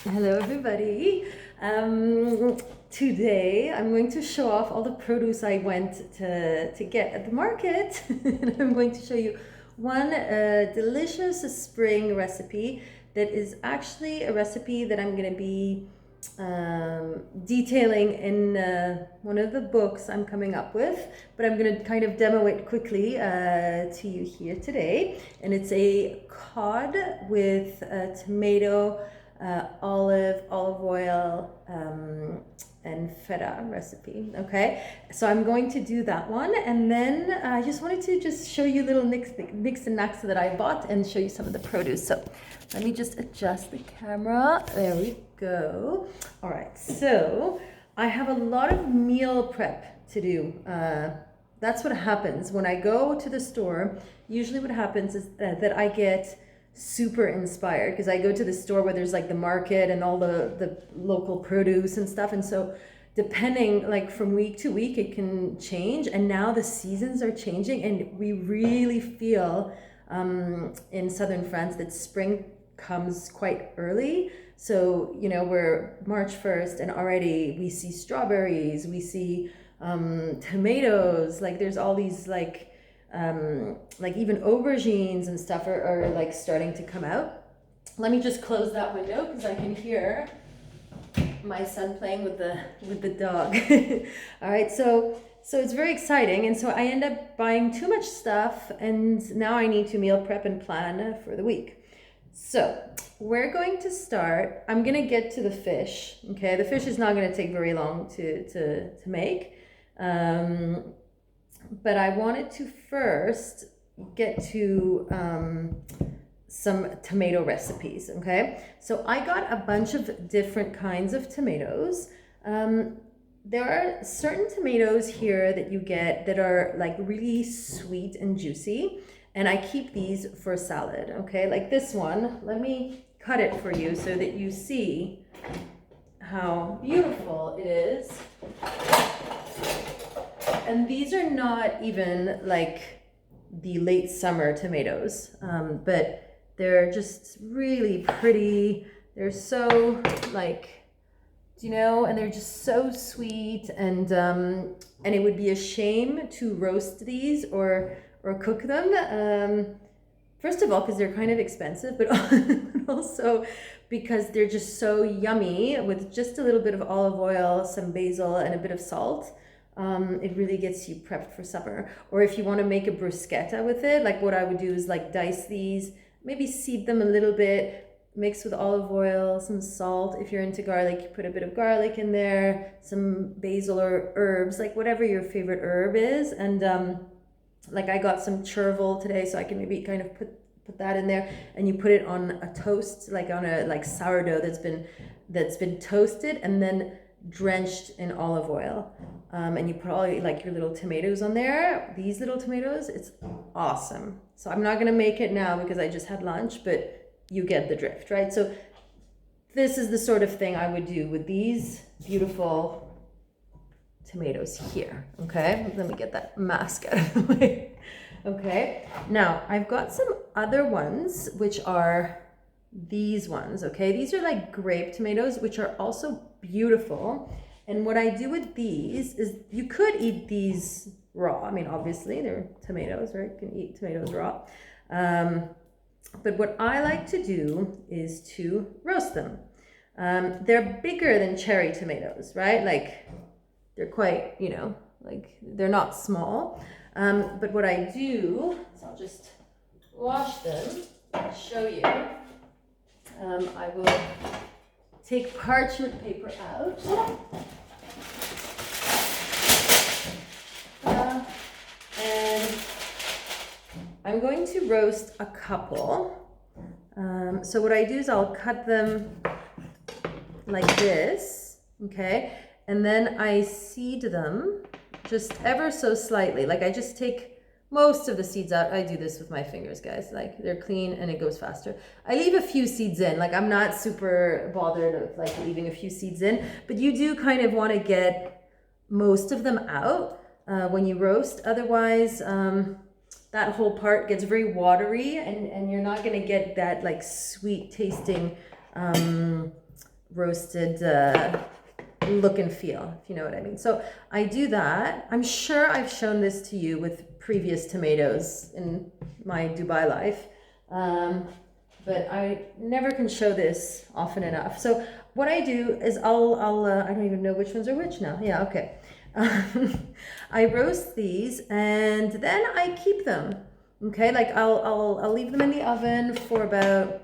Hello everybody. Today I'm going to show off all the produce I went to get at the market. And I'm going to show you one delicious spring recipe that is actually a recipe that I'm going to be detailing in one of the books I'm coming up with, but I'm going to kind of demo it quickly to you here today. And it's a cod with tomato, olive oil, and feta recipe. Okay, so I'm going to do that one, and then I just wanted to just show you little nicks and knacks that I bought and show you some of the produce. So let me just adjust the camera. There we go. All right, so I have a lot of meal prep to do. That's what happens when I go to the store. Usually what happens is that I get super inspired because I go to the store where there's like the market and all the local produce and stuff, and so depending, like from week to week, it can change. And now the seasons are changing, and we really feel in southern France that spring comes quite early. So we're March 1st and already we see strawberries, we see tomatoes, like there's all these like even aubergines and stuff are like starting to come out. Let me just close that window because I can hear my son playing with the dog. All right, so it's very exciting, and so I end up buying too much stuff, and now I need to meal prep and plan for the week. So we're going to start. I'm gonna get to the fish. Okay, the fish is not gonna take very long to make. But I wanted to first get to some tomato recipes, okay? So I got a bunch of different kinds of tomatoes. There are certain tomatoes here that you get that are like really sweet and juicy, and I keep these for salad, okay? Like this one, let me cut it for you so that you see how beautiful it is. And these are not even like the late summer tomatoes, but they're just really pretty. They're so like, and they're just so sweet, and it would be a shame to roast these or cook them. First of all, because they're kind of expensive, but also because they're just so yummy with just a little bit of olive oil, some basil, and a bit of salt. It really gets you prepped for supper. Or if you want to make a bruschetta with it, like what I would do is like dice these, maybe seed them a little bit, mix with olive oil, some salt. If you're into garlic, you put a bit of garlic in there, some basil or herbs, like whatever your favorite herb is. And like I got some chervil today, so I can maybe kind of put that in there, and you put it on a toast, like on a like sourdough that's been toasted and then drenched in olive oil. And you put all like your little tomatoes on there, these little tomatoes. It's awesome. So I'm not gonna make it now because I just had lunch, but you get the drift, right? So this is the sort of thing I would do with these beautiful tomatoes here, okay? Let me get that mask out of the way. Okay, now I've got some other ones, which are these ones, okay? These are like grape tomatoes, which are also beautiful. And what I do with these is you could eat these raw. I mean, obviously they're tomatoes, right? You can eat tomatoes raw. But what I like to do is to roast them. They're bigger than cherry tomatoes, right? Like they're quite, like they're not small. But what I do is I'll just wash them and show you. I will take parchment paper out. And I'm going to roast a couple. So what I do is I'll cut them like this, okay? And then I seed them just ever so slightly. Like I just take most of the seeds out. I do this with my fingers, guys. Like they're clean and it goes faster. I leave a few seeds in. Like I'm not super bothered of like leaving a few seeds in, but you do kind of want to get most of them out when you roast. Otherwise, that whole part gets very watery, and you're not going to get that like sweet tasting roasted look and feel, if you know what I mean. So I do that. I'm sure I've shown this to you with previous tomatoes in my Dubai life, but I never can show this often enough. So what I do is I'll I don't even know which ones are which now. Yeah, okay. I roast these and then I keep them. Okay, like I'll leave them in the oven for about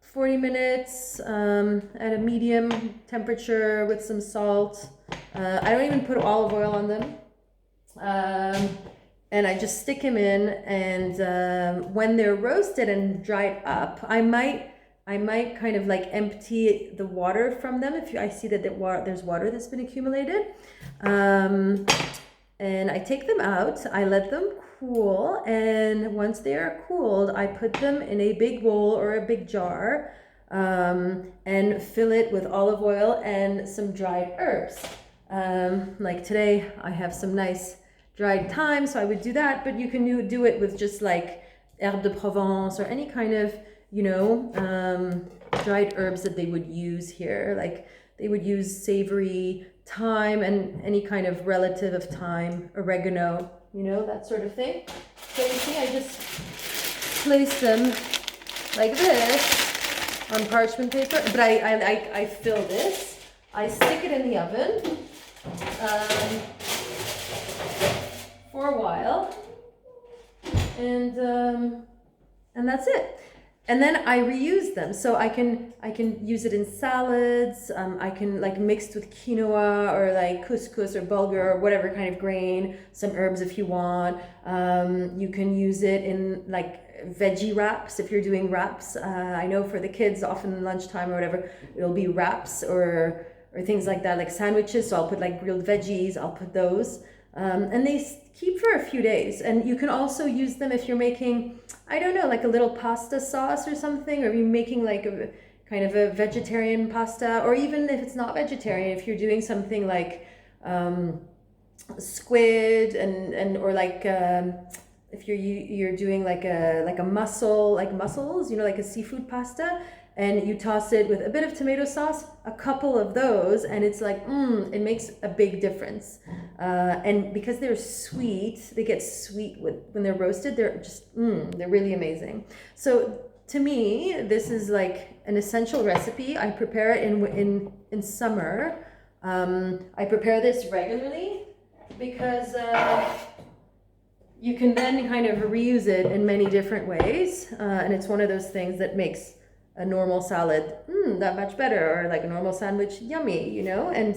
40 minutes at a medium temperature with some salt. I don't even put olive oil on them. And I just stick them in, and when they're roasted and dried up, I might kind of like empty the water from them if I see that there's water that's been accumulated. And I take them out, I let them cool, and once they are cooled, I put them in a big bowl or a big jar, and fill it with olive oil and some dried herbs. Like today, I have some nice dried thyme, so I would do that, but you can do it with just like herbe de Provence or any kind of, you know, dried herbs that they would use here. Like they would use savory thyme and any kind of relative of thyme, oregano, you know, that sort of thing. So you see, I just place them like this on parchment paper, but I fill this. I stick it in the oven for a while, and that's it. And then I reuse them, so I can use it in salads. I can like mixed with quinoa or like couscous or bulgur or whatever kind of grain. Some herbs if you want. You can use it in like veggie wraps if you're doing wraps. I know for the kids, often lunchtime or whatever, it'll be wraps or things like that, like sandwiches. So I'll put like grilled veggies. I'll put those, and they keep for a few days. And you can also use them if you're making, I don't know, like a little pasta sauce or something, or you're making like a kind of a vegetarian pasta, or even if it's not vegetarian, if you're doing something like squid and or like if you're doing like a mussel, like mussels, you know, like a seafood pasta, and you toss it with a bit of tomato sauce, a couple of those, and it's like, it makes a big difference. And because they're sweet, they get sweet when they're roasted, they're just, they're really amazing. So to me, this is like an essential recipe. I prepare it in summer. I prepare this regularly because you can then kind of reuse it in many different ways. And it's one of those things that makes a normal salad that much better, or like a normal sandwich yummy, you know, and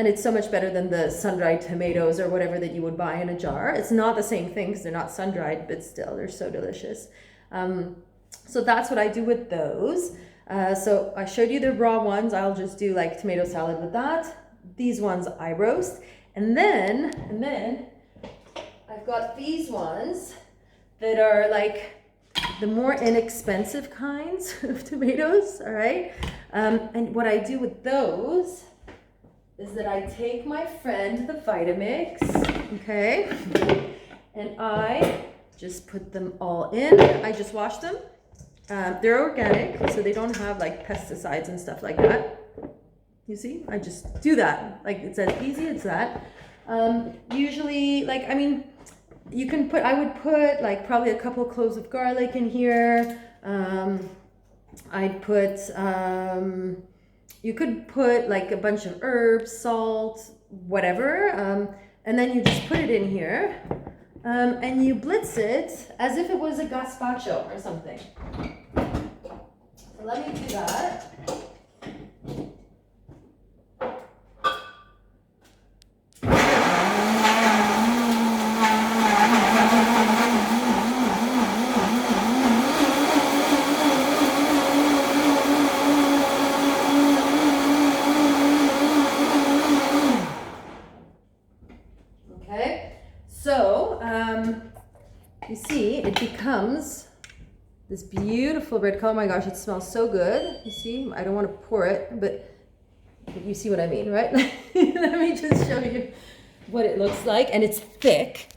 it's so much better than the sun-dried tomatoes or whatever that you would buy in a jar. It's not the same thing because they're not sun-dried, but still they're so delicious. So that's what I do with those. So I showed you the raw ones. I'll just do like tomato salad with that. These ones I roast, and then I've got these ones that are like the more inexpensive kinds of tomatoes, all right? And what I do with those is that I take my friend, the Vitamix, okay? And I just put them all in. I just wash them. They're organic, so they don't have like pesticides and stuff like that. You see, I just do that. Like it's as easy as that. Usually, like, I mean, I would put like probably a couple cloves of garlic in here. I'd put, you could put like a bunch of herbs, salt, whatever. And then you just put it in here. And you blitz it as if it was a gazpacho or something. So let me do that. You see, it becomes this beautiful red color. Oh my gosh, it smells so good. You see, I don't want to pour it, but you see what I mean, right? Let me just show you what it looks like. And it's thick,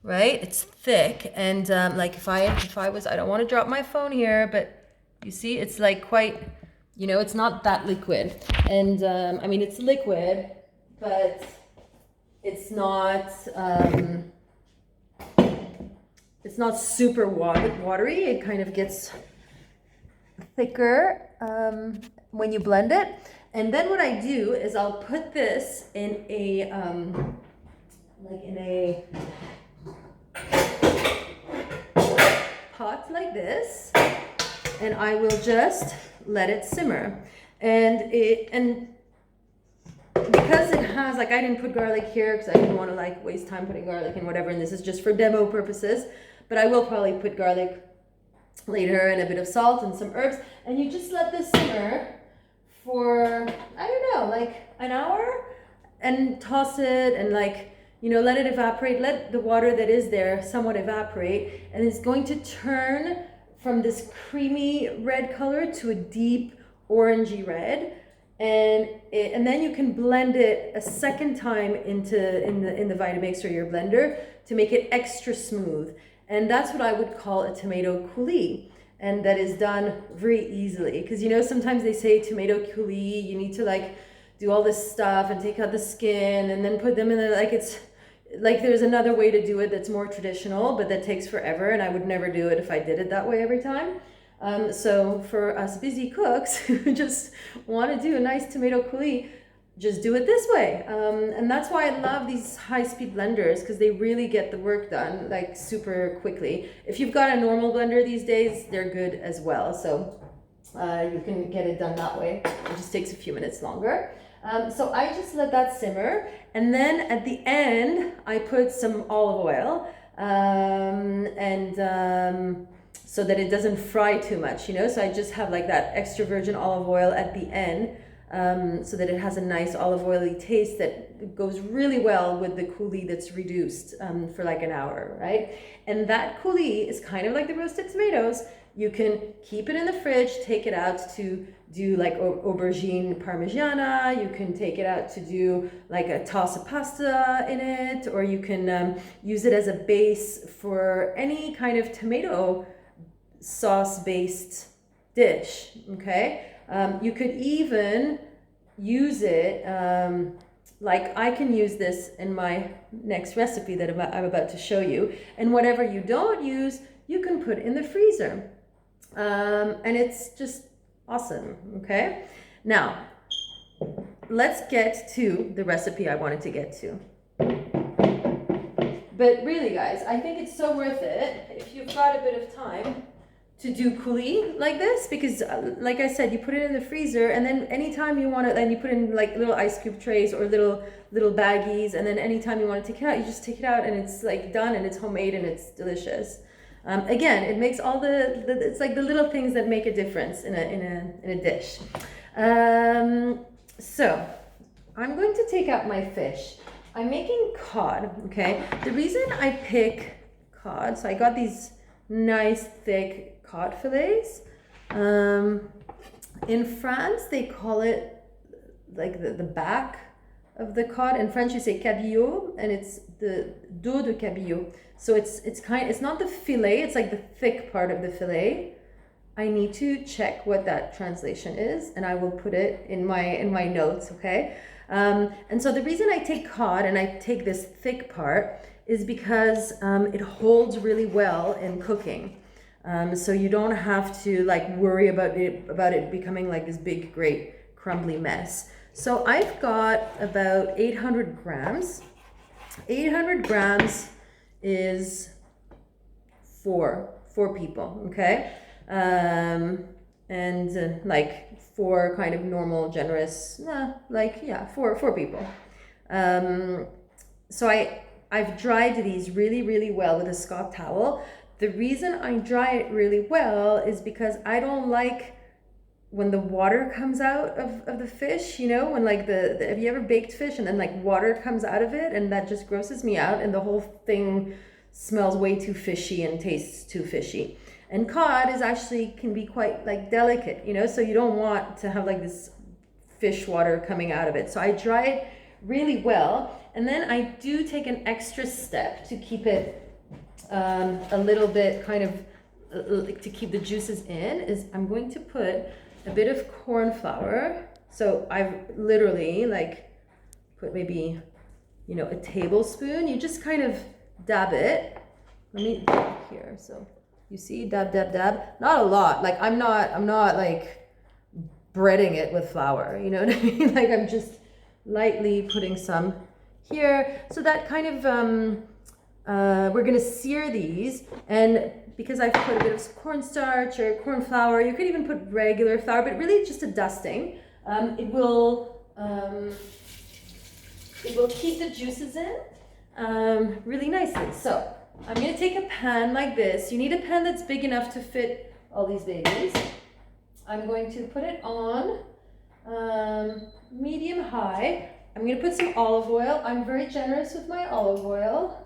right? It's thick. And like if I was, I don't want to drop my phone here, but you see, it's like quite, You know, it's not that liquid. And I mean, it's liquid, but it's not super watery. It kind of gets thicker when you blend it. And then what I do is I'll put this in a pot like this, and I will just let it simmer. And because it has, like, I didn't put garlic here because I didn't want to like waste time putting garlic and whatever, and this is just for demo purposes, but I will probably put garlic later and a bit of salt and some herbs, and you just let this simmer for, I don't know, like an hour, and toss it and, like, you know, let it evaporate, let the water that is there somewhat evaporate, and it's going to turn from this creamy red color to a deep orangey red. And then you can blend it a second time in the Vitamix or your blender to make it extra smooth. And that's what I would call a tomato coulis. And that is done very easily. Because, you know, sometimes they say tomato coulis, you need to like do all this stuff and take out the skin and then put them in the, like, it's like there's another way to do it that's more traditional, but that takes forever. And I would never do it if I did it that way every time. So for us busy cooks who just want to do a nice tomato coulis, just do it this way. And that's why I love these high-speed blenders, because they really get the work done like super quickly. If you've got a normal blender these days, they're good as well. So you can get it done that way. It just takes a few minutes longer. So I just let that simmer. And then at the end, I put some olive oil so that it doesn't fry too much, you know? So I just have like that extra virgin olive oil at the end, so that it has a nice olive oily taste that goes really well with the coulis that's reduced for like an hour, right? And that coulis is kind of like the roasted tomatoes. You can keep it in the fridge, take it out to do like aubergine parmigiana. You can take it out to do like a toss of pasta in it, or you can use it as a base for any kind of tomato sauce-based dish, okay? You could even use it, like I can use this in my next recipe that I'm about to show you, and whatever you don't use, you can put in the freezer. And it's just awesome, okay? Now, let's get to the recipe I wanted to get to. But really, guys, I think it's so worth it if you've got a bit of time to do coulis like this, because like I said, you put it in the freezer, and then anytime you want it, then you put in like little ice cube trays or little baggies, and then anytime you want to take it out, you just take it out, and it's like done, and it's homemade, and it's delicious. Again, it makes all it's like the little things that make a difference in a dish. So I'm going to take out my fish. I'm making cod, okay? The reason I pick cod, so I got these nice thick cod fillets. In France, they call it like the back of the cod. In French, you say cabillaud, and it's the dos de cabillaud. So it's not the fillet, it's like the thick part of the fillet. I need to check what that translation is, and I will put it in my notes, okay? And so the reason I take cod and I take this thick part is because it holds really well in cooking. So you don't have to like worry about it becoming like this big, great, crumbly mess. So I've got about 800 grams. 800 grams is four people, okay? And like four kind of normal, generous, four people. So I've dried these really, really well with a Scott towel. The reason I dry it really well is because I don't like when the water comes out of the fish, you know, when like have you ever baked fish and then like water comes out of it, and that just grosses me out, and the whole thing smells way too fishy and tastes too fishy. And cod can be quite like delicate, you know, so you don't want to have like this fish water coming out of it. So I dry it really well, and then I do take an extra step to keep it a little bit kind of to keep the juices in, is I'm going to put a bit of corn flour. So I've literally like put maybe, you know, a tablespoon. You just kind of dab it. Let me here. So you see, dab, dab, dab. Not a lot. Like I'm not like breading it with flour. You know what I mean? Like I'm just lightly putting some here. So that kind of we're gonna sear these, and because I've put a bit of cornstarch or corn flour, you could even put regular flour, but really just a dusting. It will keep the juices in really nicely. So I'm gonna take a pan like this. You need a pan that's big enough to fit all these babies. I'm going to put it on medium high. I'm gonna put some olive oil. I'm very generous with my olive oil.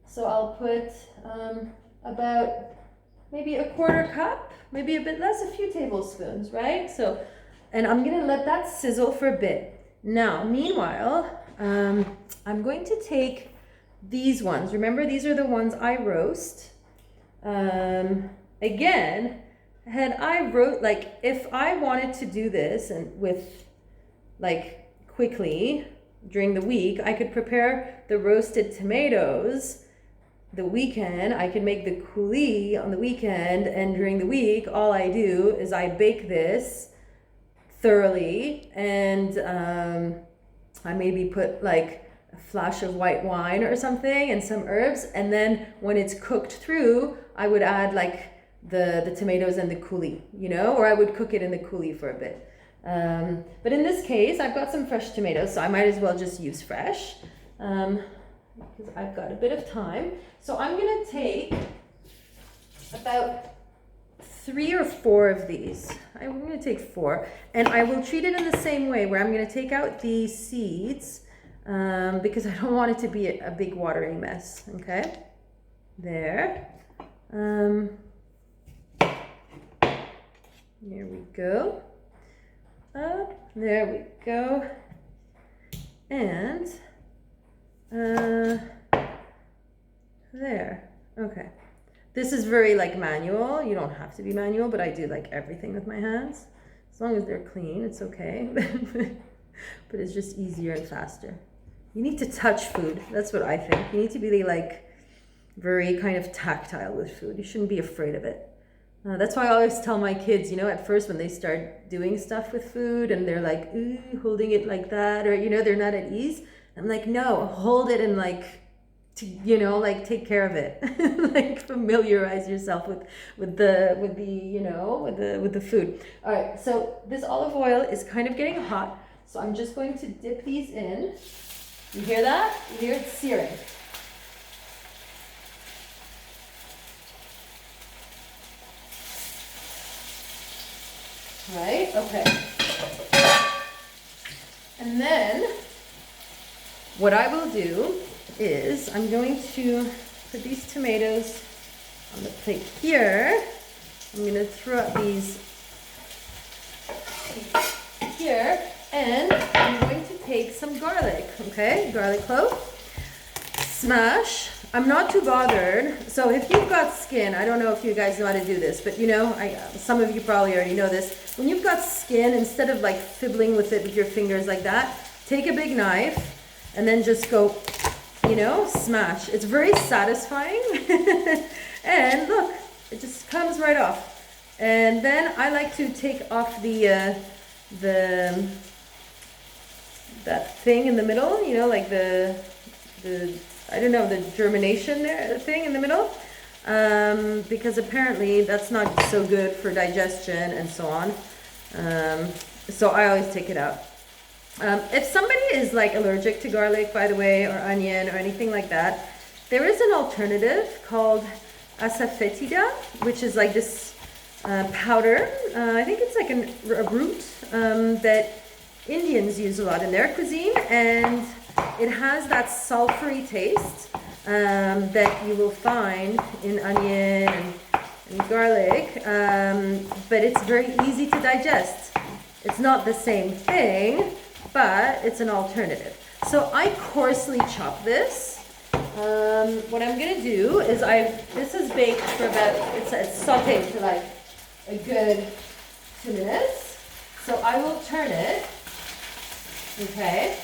So I'll put about maybe a quarter cup, maybe a bit less, a few tablespoons, right? So, and I'm gonna let that sizzle for a bit. Now, meanwhile, I'm going to take these ones. Remember, these are the ones I roast. Again, like if I wanted to do this and with like quickly during the week, I could prepare the roasted tomatoes the weekend. I could make the coulis on the weekend, and during the week, all I do is I bake this thoroughly, and I maybe put like a flash of white wine or something and some herbs, and then when it's cooked through, I would add like the tomatoes and the coulis, you know, or I would cook it in the coulis for a bit. But in this case, I've got some fresh tomatoes, so I might as well just use fresh. Because I've got a bit of time. So I'm gonna take about 3 or 4 of these. I'm gonna take 4, and I will treat it in the same way, where I'm gonna take out the seeds because I don't want it to be a big watery mess. Okay, there. Here we go. There we go. And there. Okay. This is very like manual. You don't have to be manual, but I do like everything with my hands. As long as they're clean, it's okay. But it's just easier and faster. You need to touch food. That's what I think. You need to be like very kind of tactile with food. You shouldn't be afraid of it. That's why I always tell my kids, you know, at first when they start doing stuff with food and they're like, ooh, holding it like that, or, you know, they're not at ease. I'm like, no, hold it and like, you know, like take care of it. Like familiarize yourself with the food. All right, so this olive oil is kind of getting hot, so I'm just going to dip these in. You hear that? You hear it searing. Right? Okay. And then what I will do is I'm going to put these tomatoes on the plate here. I'm going to throw up these here, and I'm going to take some garlic, okay? Garlic clove. Smash. I'm not too bothered. So if you've got skin, I don't know if you guys know how to do this, but you know, some of you probably already know this. When you've got skin, instead of like fiddling with it with your fingers like that, take a big knife and then just go, you know, smash. It's very satisfying. And look, it just comes right off. And then I like to take off that thing in the middle, you know, like the I don't know, the germination there thing in the middle, because apparently that's not so good for digestion and so on. So I always take it out. If somebody is like allergic to garlic, by the way, or onion or anything like that, there is an alternative called asafoetida, which is like this powder. I think it's like a root that Indians use a lot in their cuisine, and it has that sulfury taste that you will find in onion and garlic, but it's very easy to digest. It's not the same thing, but it's an alternative. So I coarsely chop this. What I'm gonna do is this is baked for about, it's sauteed for like a good 2 minutes. So I will turn it, okay?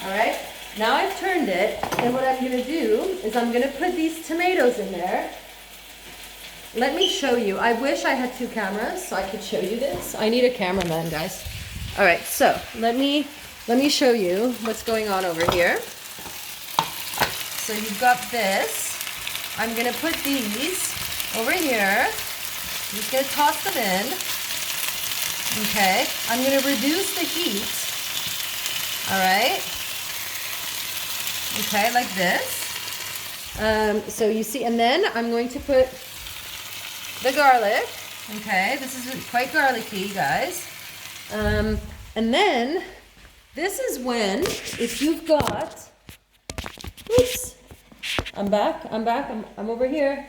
All right, now I've turned it, and what I'm gonna do is I'm gonna put these tomatoes in there. Let me show you. I wish I had 2 cameras so I could show you this. I need a cameraman, guys. All right, so let me show you what's going on over here. So you've got this. I'm gonna put these over here. I'm just gonna toss them in. Okay, I'm gonna reduce the heat. All right. Okay, like this. So you see, and then I'm going to put the garlic. Okay, this is quite garlicky, guys. And then this is when, if you've got, oops, I'm back, I'm over here.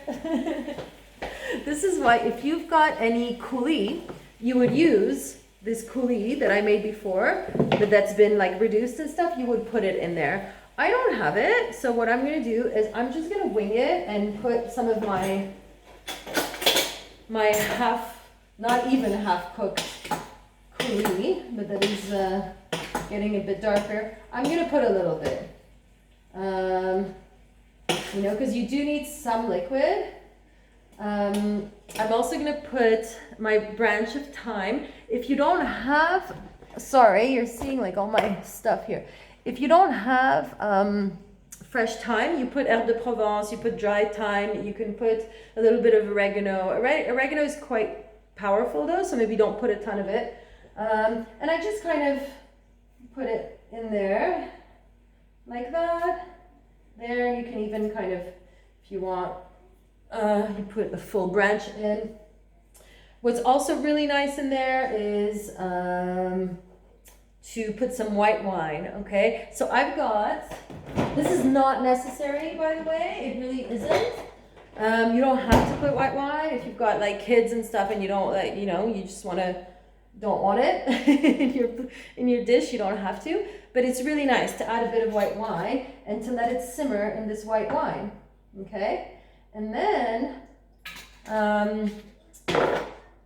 This is why, if you've got any coulis, you would use this coulis that I made before, but that's been like reduced and stuff, you would put it in there. I don't have it, so what I'm gonna do is I'm just gonna wing it and put some of my not even half cooked coulis, but that is getting a bit darker. I'm gonna put a little bit, you know, because you do need some liquid. I'm also gonna put my branch of thyme. If you don't have, sorry, you're seeing like all my stuff here. If you don't have fresh thyme, you put herbe de Provence, you put dried thyme, you can put a little bit of oregano. Oregano is quite powerful though, so maybe don't put a ton of it. And I just kind of put it in there, like that. There, you can even kind of, if you want, you put a full branch in. What's also really nice in there is to put some white wine, okay? So I've got, this is not necessary, by the way, it really isn't. You don't have to put white wine if you've got like kids and stuff and you don't like, you know, you just don't want it in your dish, you don't have to. But it's really nice to add a bit of white wine and to let it simmer in this white wine, okay? And then,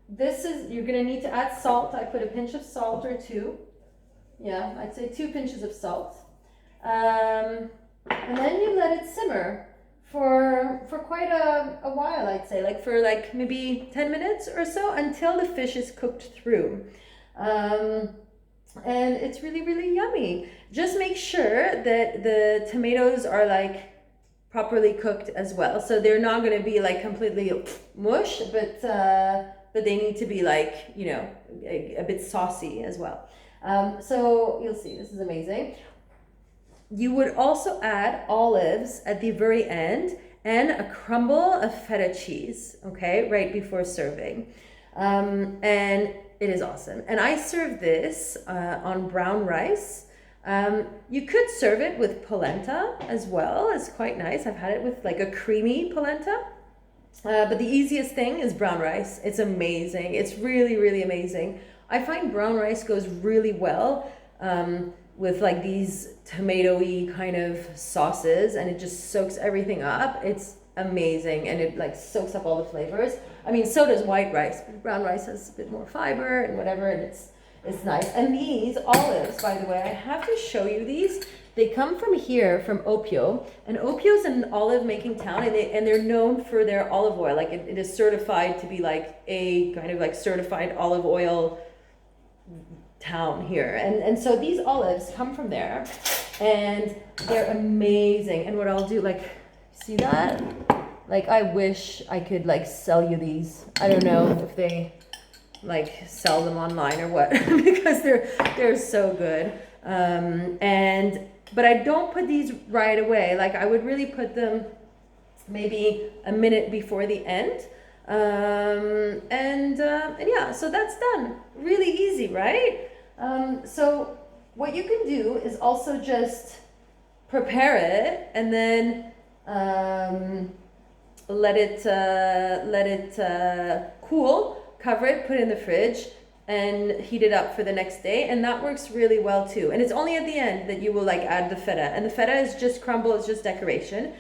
this is, you're gonna need to add salt. I put a pinch of salt or 2. Yeah, I'd say 2 pinches of salt. And then you let it simmer for quite a while, I'd say, like for like maybe 10 minutes or so until the fish is cooked through. And it's really, really yummy. Just make sure that the tomatoes are like properly cooked as well. So they're not gonna be like completely mush, but they need to be like, you know, a bit saucy as well. So you'll see, this is amazing. You would also add olives at the very end and a crumble of feta cheese, okay, right before serving. And it is awesome. And I serve this on brown rice. You could serve it with polenta as well. It's quite nice. I've had it with like a creamy polenta. But the easiest thing is brown rice. It's amazing. It's really, really amazing. I find brown rice goes really well with like these tomato-y kind of sauces, and it just soaks everything up. It's amazing, and it like soaks up all the flavors. I mean, so does white rice, but brown rice has a bit more fiber and whatever, and it's nice. And these olives, by the way, I have to show you these. They come from here, from Opio, and Opio is an olive making town, and they're known for their olive oil. Like it is certified to be like a kind of like certified olive oil town here. And so these olives come from there, and they're amazing. And what I'll do, like, see that? Like, I wish I could like sell you these. I don't know if they like sell them online or what, because they're so good. But I don't put these right away. Like I would really put them maybe a minute before the end. And yeah, so that's done. Really easy, right? So what you can do is also just prepare it and then let it cool, cover it, put it in the fridge, and heat it up for the next day, and that works really well too. And it's only at the end that you will like add the feta, and the feta is just crumble, it's just decoration.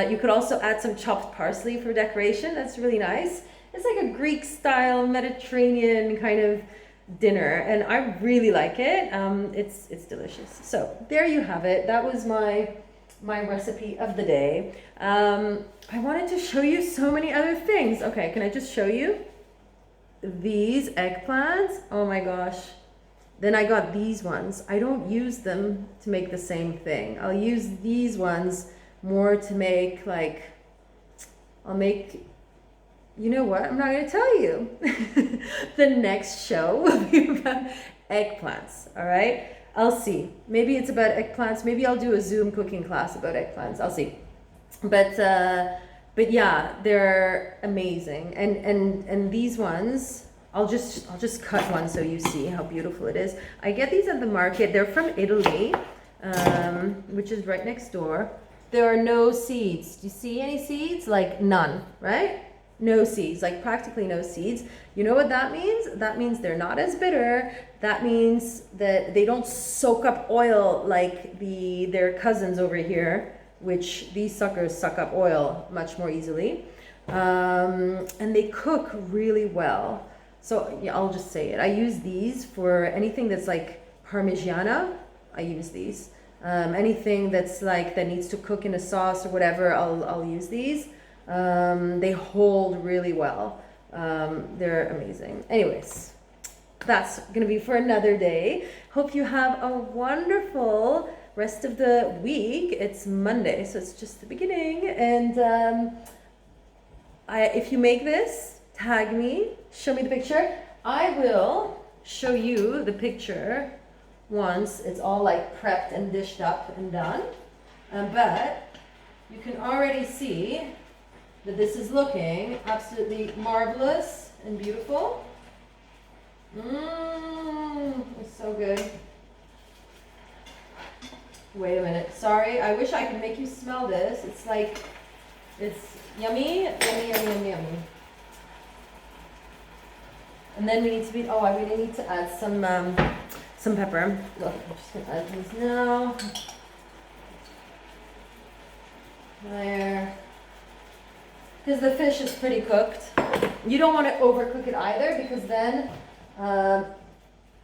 You could also add some chopped parsley for decoration. That's really nice. it's like a Greek style Mediterranean kind of dinner, and I really like it. It's delicious. So there you have it. That was my recipe of the day. I wanted to show you so many other things. Okay, can I just show you these eggplants? Oh my gosh. Then I got these ones. I don't use them to make the same thing. I'll use these ones more to make like, I'll make, you know what? I'm not going to tell you. The next show will be about eggplants, all right? I'll see. Maybe it's about eggplants. Maybe I'll do a Zoom cooking class about eggplants. I'll see. But yeah, they're amazing. And these ones, I'll just cut one so you see how beautiful it is. I get these at the market. They're from Italy, which is right next door. There are no seeds. Do you see any seeds? Like none, right? No seeds, like practically no seeds. You know what that means? That means they're not as bitter. That means that they don't soak up oil like their cousins over here, which these suckers suck up oil much more easily. And they cook really well. So yeah, I'll just say it. I use these for anything that's like Parmigiana. I use these. Anything that's like that needs to cook in a sauce or whatever, I'll use these. They hold really well. They're amazing. Anyways, that's gonna be for another day. Hope you have a wonderful rest of the week. It's Monday, so it's just the beginning. And if you make this, tag me, show me the picture. I will show you the picture once it's all like prepped and dished up and done. But you can already see that this is looking absolutely marvelous and beautiful. It's so good. Wait a minute. Sorry, I wish I could make you smell this. It's like, it's yummy, yummy, yummy, yummy, yummy. And then we need to I really need to add some pepper. Look, I'm just gonna add these now. There. Because the fish is pretty cooked. You don't want to overcook it either, because then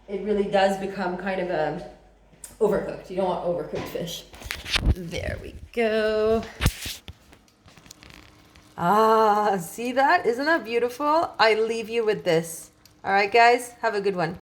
it really does become kind of overcooked. You don't want overcooked fish. There we go. Ah, see that? Isn't that beautiful? I leave you with this. All right, guys, have a good one.